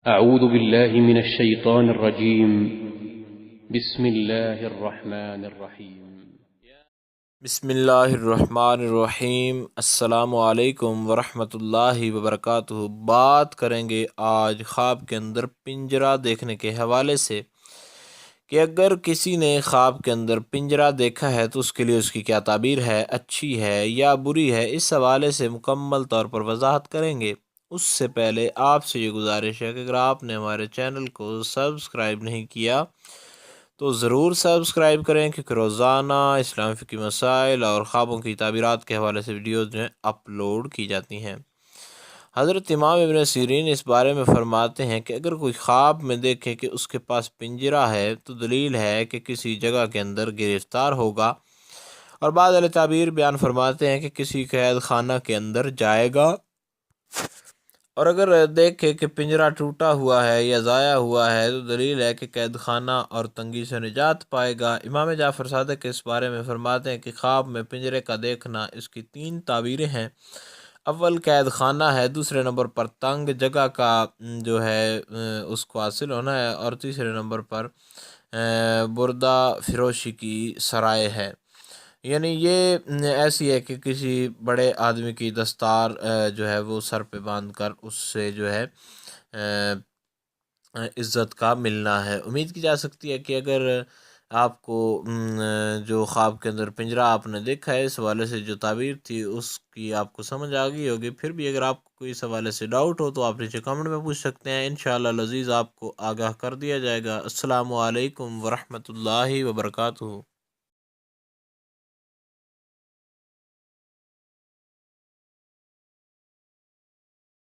أعوذ بالله من الشيطان الرجيم. بسم الله الرحمن الرحيم. بسم اللہ الرحمن الرحیم۔ السلام علیکم ورحمۃ اللہ وبرکاتہ۔ بات کریں گے آج خواب کے اندر پنجرہ دیکھنے کے حوالے سے کہ اگر کسی نے خواب کے اندر پنجرہ دیکھا ہے تو اس کے لیے اس کی کیا تعبیر ہے، اچھی ہے یا بری ہے، اس حوالے سے مکمل طور پر وضاحت کریں گے۔ اس سے پہلے آپ سے یہ گزارش ہے کہ اگر آپ نے ہمارے چینل کو سبسکرائب نہیں کیا تو ضرور سبسکرائب کریں، کیونکہ روزانہ اسلام فقی مسائل اور خوابوں کی تعبیرات کے حوالے سے ویڈیوز جو ہیں اپلوڈ کی جاتی ہیں۔ حضرت امام ابن سیرین اس بارے میں فرماتے ہیں کہ اگر کوئی خواب میں دیکھے کہ اس کے پاس پنجرہ ہے تو دلیل ہے کہ کسی جگہ کے اندر گرفتار ہوگا، اور بعض اہل تعبیر بیان فرماتے ہیں کہ کسی قید خانہ کے اندر جائے گا، اور اگر دیکھے کہ پنجرہ ٹوٹا ہوا ہے یا ضائع ہوا ہے تو دلیل ہے کہ قید خانہ اور تنگی سے نجات پائے گا۔ امام جعفر صادق اس بارے میں فرماتے ہیں کہ خواب میں پنجرے کا دیکھنا اس کی 3 تعبیریں ہیں۔ اول قید خانہ ہے، دوسرے نمبر پر تنگ جگہ کا جو ہے اس کو حاصل ہونا ہے، اور تیسرے نمبر پر بردہ فروشی کی سرائے ہے، یعنی یہ ایسی ہے کہ کسی بڑے آدمی کی دستار جو ہے وہ سر پہ باندھ کر اس سے جو ہے عزت کا ملنا ہے۔ امید کی جا سکتی ہے کہ اگر آپ کو جو خواب کے اندر پنجرہ آپ نے دیکھا ہے اس حوالے سے جو تعبیر تھی اس کی آپ کو سمجھ آ گئی ہوگی۔ پھر بھی اگر آپ کو کوئی اس حوالے سے ڈاؤٹ ہو تو آپ نیچے کمنٹ میں پوچھ سکتے ہیں، انشاءاللہ العزیز آپ کو آگاہ کر دیا جائے گا۔ السلام علیکم ورحمۃ اللہ وبرکاتہ۔